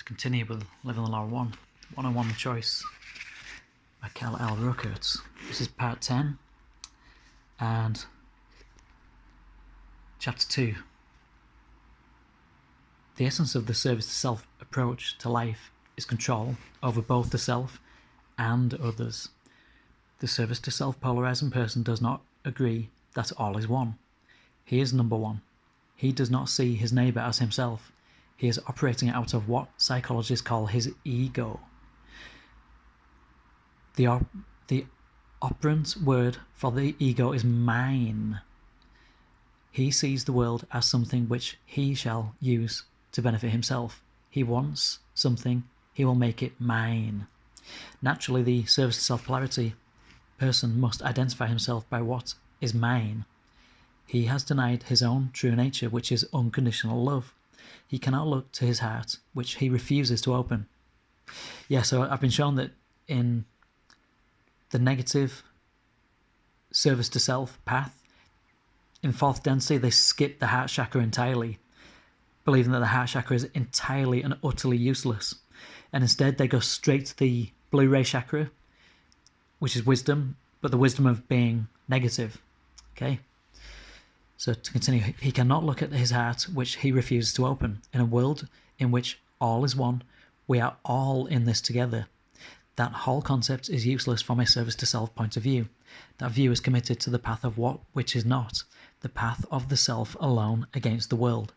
to continue with Living the Law 101 Choice by Carla Ruchert. This is part 10 and chapter 2. The essence of the service to self approach to life is control over both the self and others. The service to self polarizing person does not agree that all is one. He is number one. He does not see his neighbour as himself. He is operating out of what psychologists call his ego. The operant word for the ego is mine. He sees the world as something which he shall use to benefit himself. He wants something, he will make it mine. Naturally, the service to self-polarity person must identify himself by what is mine. He has denied his own true nature, which is unconditional love. He cannot look to his heart, which he refuses to open. Yeah, so I've been shown that in the negative service to self path, in fourth density, they skip the heart chakra entirely, believing that the heart chakra is entirely and utterly useless. And instead, they go straight to the blue ray chakra, which is wisdom, but the wisdom of being negative. Okay? So to continue, he cannot look at his heart, which he refuses to open. In a world in which all is one, we are all in this together. That whole concept is useless from a service to self point of view. That view is committed to the path of what which is not, the path of the self alone against the world.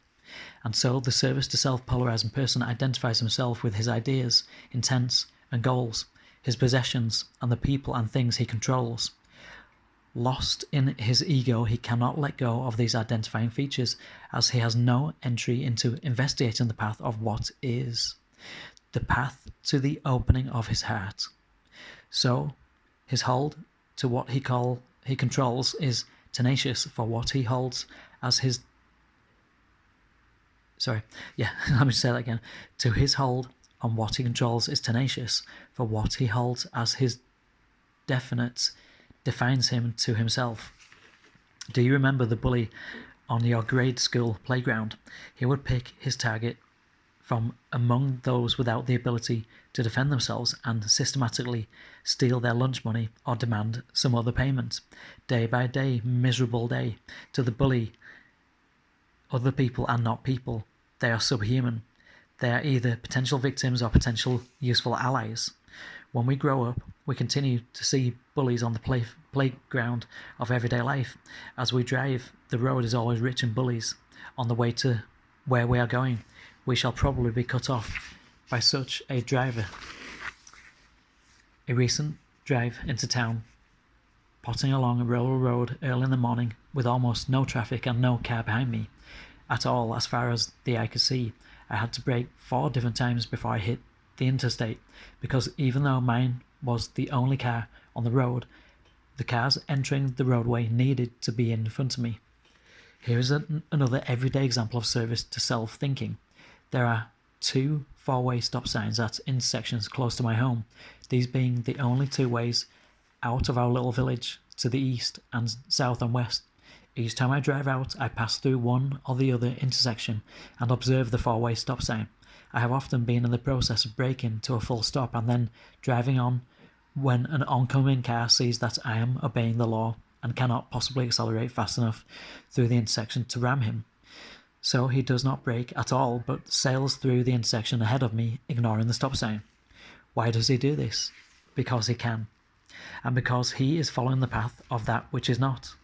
And so the service to self polarizing person identifies himself with his ideas, intents, and goals, his possessions, and the people and things he controls. Lost in his ego, he cannot let go of these identifying features, as he has no entry into investigating the path of what is, the path to the opening of his heart. So his hold to what he controls is tenacious for what he holds as his let me say that again. To his hold on what he controls is tenacious, for what he holds as his definite defines him to himself. Do you remember the bully on your grade school playground? He would pick his target from among those without the ability to defend themselves and systematically steal their lunch money or demand some other payment. Day by day, miserable day. To the bully, other people are not people. They are subhuman. They are either potential victims or potential useful allies. When we grow up, we continue to see bullies on the playground of everyday life. As we drive, the road is always rich in bullies. On the way to where we are going, we shall probably be cut off by such a driver. A recent drive into town, potting along a rural road early in the morning with almost no traffic and no car behind me at all as far as the eye could see. I had to brake 4 different times before I hit the interstate, because even though mine was the only car on the road, the cars entering the roadway needed to be in front of me. Here is another everyday example of service to self-thinking. There are 2 4-way stop signs at intersections close to my home, these being the only 2 ways out of our little village to the east and south and west. Each time I drive out, I pass through one or the other intersection and observe the 4-way stop sign. I have often been in the process of braking to a full stop and then driving on when an oncoming car sees that I am obeying the law and cannot possibly accelerate fast enough through the intersection to ram him. So he does not brake at all, but sails through the intersection ahead of me, ignoring the stop sign. Why does he do this? Because he can, and because he is following the path of that which is not.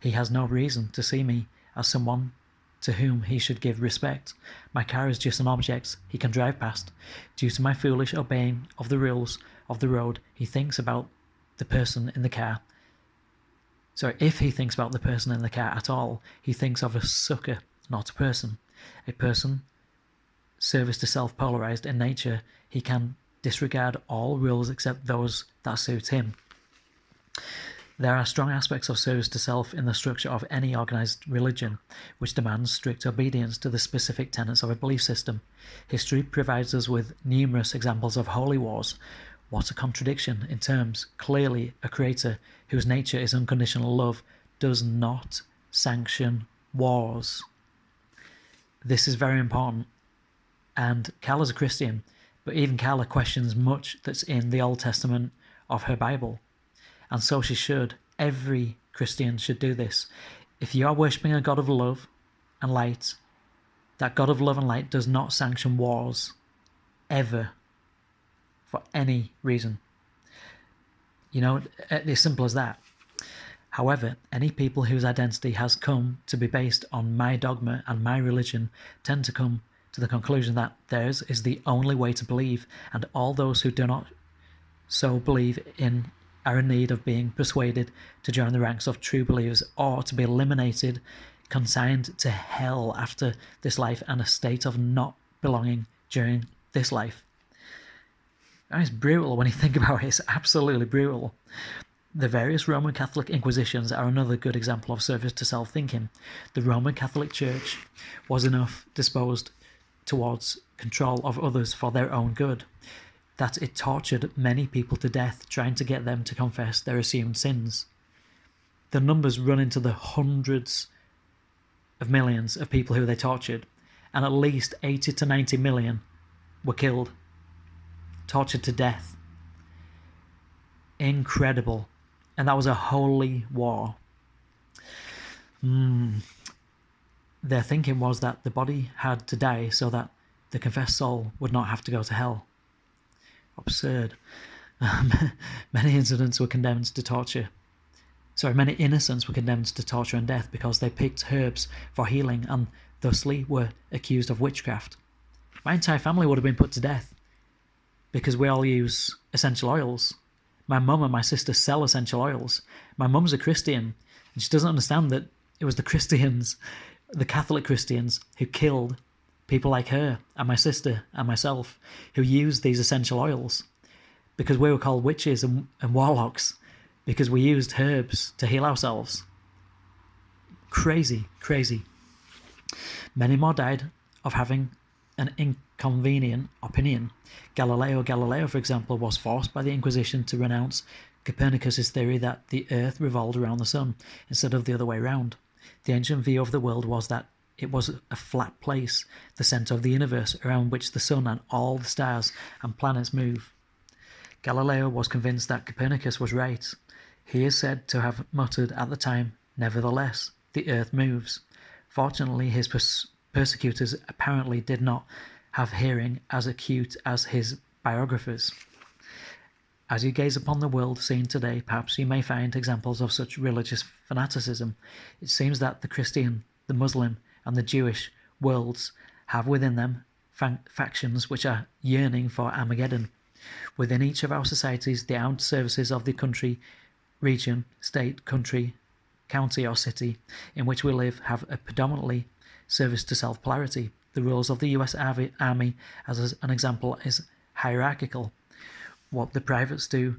He has no reason to see me as someone to whom he should give respect. My car is just an object he can drive past. Due to my foolish obeying of the rules of the road, he thinks about the person in the car. If he thinks about the person in the car at all, he thinks of a sucker, not a person. A person, service to self-polarized in nature, he can disregard all rules except those that suit him. There are strong aspects of service to self in the structure of any organized religion, which demands strict obedience to the specific tenets of a belief system. History provides us with numerous examples of holy wars. What a contradiction in terms. Clearly, a creator whose nature is unconditional love does not sanction wars. This is very important. And Carla's a Christian, but even Carla questions much that's in the Old Testament of her Bible. And so she should. Every Christian should do this. If you are worshipping a God of love and light, that God of love and light does not sanction wars, ever, for any reason. As simple as that. However, any people whose identity has come to be based on my dogma and my religion tend to come to the conclusion that theirs is the only way to believe, and all those who do not so believe are in need of being persuaded to join the ranks of true believers, or to be eliminated, consigned to hell after this life, and a state of not belonging during this life. And it's brutal when you think about it. It's absolutely brutal. The various Roman Catholic Inquisitions are another good example of service to self-thinking. The Roman Catholic Church was enough disposed towards control of others for their own good that it tortured many people to death, trying to get them to confess their assumed sins. The numbers run into the hundreds of millions of people who they tortured, and at least 80 to 90 million were killed, tortured to death. Incredible. And that was a holy war. Their thinking was that the body had to die so that the confessed soul would not have to go to hell. Absurd. Many innocents were condemned to torture and death because they picked herbs for healing and thusly were accused of witchcraft. My entire family would have been put to death because we all use essential oils. My mum and my sister sell essential oils. My mum's a Christian, and she doesn't understand that it was the Christians, the Catholic Christians, who killed people like her and my sister and myself, who used these essential oils, because we were called witches and warlocks, because we used herbs to heal ourselves. Crazy, crazy. Many more died of having an inconvenient opinion. Galileo, for example, was forced by the Inquisition to renounce Copernicus's theory that the Earth revolved around the sun instead of the other way round. The ancient view of the world was that it was a flat place, the centre of the universe, around which the sun and all the stars and planets move. Galileo was convinced that Copernicus was right. He is said to have muttered at the time, "Nevertheless, the Earth moves." Fortunately, his persecutors apparently did not have hearing as acute as his biographers. As you gaze upon the world seen today, perhaps you may find examples of such religious fanaticism. It seems that the Christian, the Muslim, and the Jewish worlds have within them factions which are yearning for Armageddon. Within each of our societies, the armed services of the country, region, state, country, county, or city in which we live have a predominantly service to self-polarity. The rules of the US Army, as an example, is hierarchical. What the privates do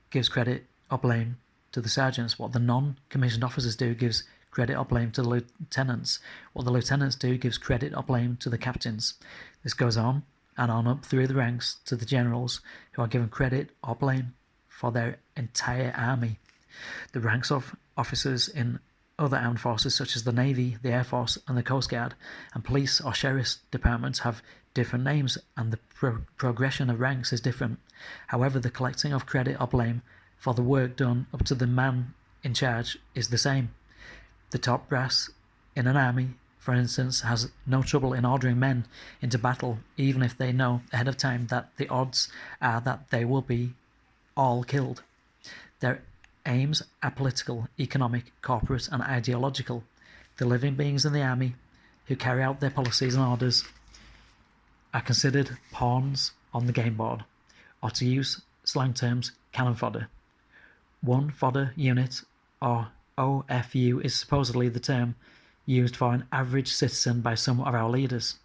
gives credit or blame to the sergeants. What the non-commissioned officers do gives credit or blame to the lieutenants. What the lieutenants do gives credit or blame to the captains. This goes on and on up through the ranks to the generals, who are given credit or blame for their entire army. The ranks of officers in other armed forces such as the Navy, the Air Force, and the Coast Guard, and police or sheriff's departments have different names, and the progression of ranks is different. However, the collecting of credit or blame for the work done up to the man in charge is the same. The top brass in an army, for instance, has no trouble in ordering men into battle, even if they know ahead of time that the odds are that they will be all killed. Their aims are political, economic, corporate, and ideological. The living beings in the army who carry out their policies and orders are considered pawns on the game board, or to use slang terms, cannon fodder. One fodder unit, or OFU, is supposedly the term used for an average citizen by some of our leaders.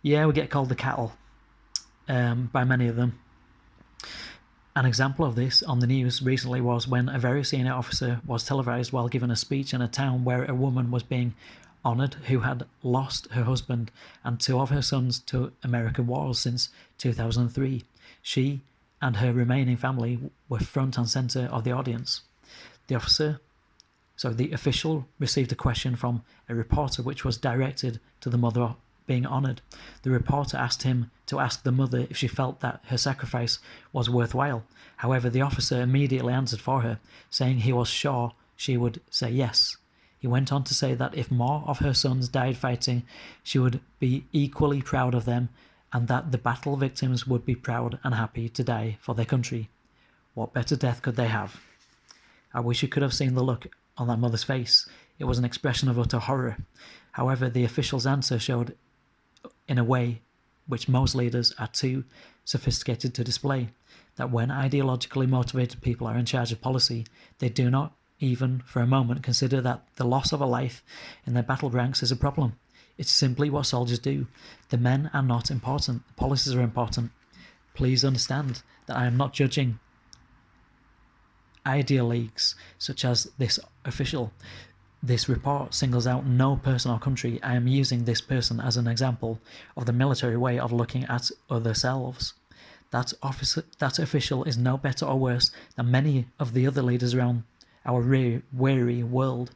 Yeah, we get called the cattle by many of them. An example of this on the news recently was when a very senior officer was televised while giving a speech in a town where a woman was being honoured who had lost her husband and two of her sons to American wars since 2003. She and her remaining family were front and centre of the audience. The official received a question from a reporter which was directed to the mother being honoured. The reporter asked him to ask the mother if she felt that her sacrifice was worthwhile. However, the officer immediately answered for her, saying he was sure she would say yes. He went on to say that if more of her sons died fighting, she would be equally proud of them, and that the battle victims would be proud and happy to die for their country. What better death could they have? I wish you could have seen the look on that mother's face. It was an expression of utter horror. However, the official's answer showed in a way which most leaders are too sophisticated to display, that when ideologically motivated people are in charge of policy, they do not even for a moment consider that the loss of a life in their battle ranks is a problem. It's simply what soldiers do. The men are not important. The policies are important. Please understand that I am not judging ideal leagues such as this official. This report singles out no person or country. I am using this person as an example of the military way of looking at other selves. That official is no better or worse than many of the other leaders around our weary world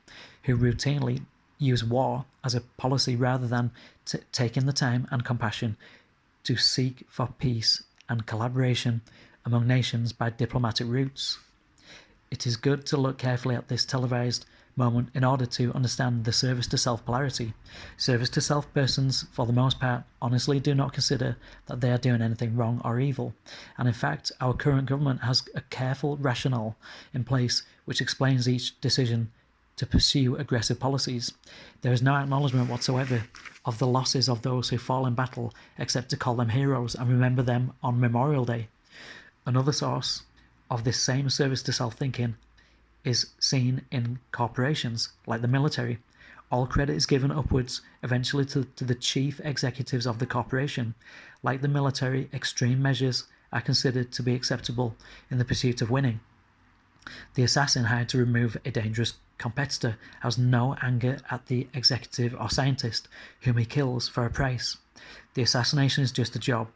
who routinely use war as a policy rather than taking the time and compassion to seek for peace and collaboration among nations by diplomatic routes. It is good to look carefully at this televised moment in order to understand the service to self polarity. Service to self persons, for the most part, honestly do not consider that they are doing anything wrong or evil, and in fact our current government has a careful rationale in place which explains each decision to pursue aggressive policies. There is no acknowledgement whatsoever of the losses of those who fall in battle except to call them heroes and remember them on Memorial Day. Another source of this same service to self-thinking is seen in corporations like the military. All credit is given upwards eventually to the chief executives of the corporation. Like the military, extreme measures are considered to be acceptable in the pursuit of winning. The assassin hired to remove a dangerous competitor has no anger at the executive or scientist whom he kills for a price. The assassination is just a job.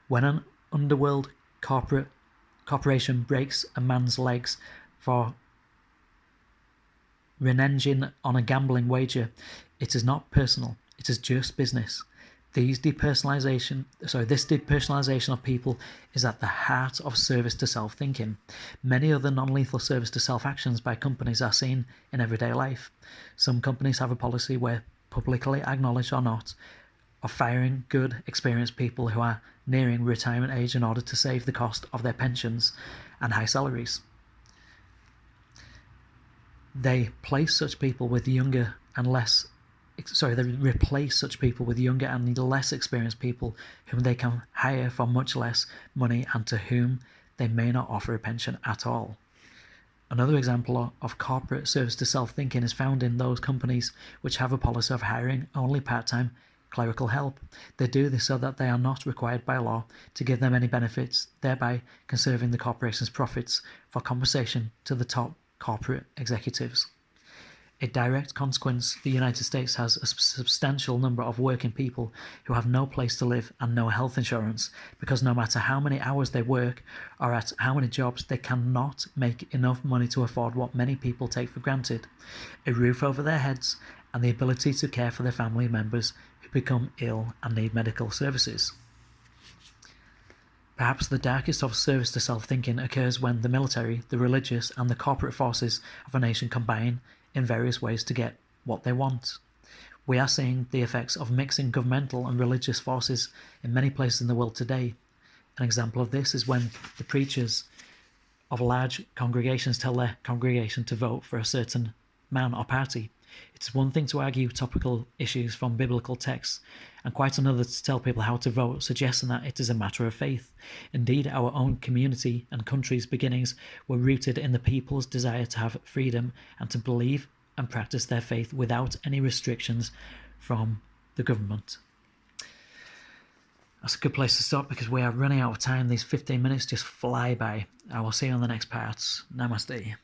When an underworld corporation breaks a man's legs for reneging on a gambling wager, it is not personal, it is just business. This depersonalization of people is at the heart of service to self-thinking. Many other non-lethal service to self-actions by companies are seen in everyday life. Some companies have a policy where, publicly acknowledged or not, of firing good, experienced people who are nearing retirement age in order to save the cost of their pensions and high salaries. They replace such people with younger and less experienced people whom they can hire for much less money and to whom they may not offer a pension at all. Another example of corporate service to self-thinking is found in those companies which have a policy of hiring only part-time clerical help. They do this so that they are not required by law to give them any benefits, thereby conserving the corporation's profits for compensation to the top corporate executives. A direct consequence, the United States has a substantial number of working people who have no place to live and no health insurance, because no matter how many hours they work or at how many jobs, they cannot make enough money to afford what many people take for granted: a roof over their heads and the ability to care for their family members who become ill and need medical services. Perhaps the darkest of service to self-thinking occurs when the military, the religious, and the corporate forces of a nation combine in various ways to get what they want. We are seeing the effects of mixing governmental and religious forces in many places in the world today. An example of this is when the preachers of large congregations tell their congregation to vote for a certain man or party. It's one thing to argue topical issues from biblical texts, and quite another to tell people how to vote, suggesting that it is a matter of faith. Indeed, our own community and country's beginnings were rooted in the people's desire to have freedom and to believe and practice their faith without any restrictions from the government. That's a good place to stop because we are running out of time. These 15 minutes just fly by. I will see you on the next part. Namaste.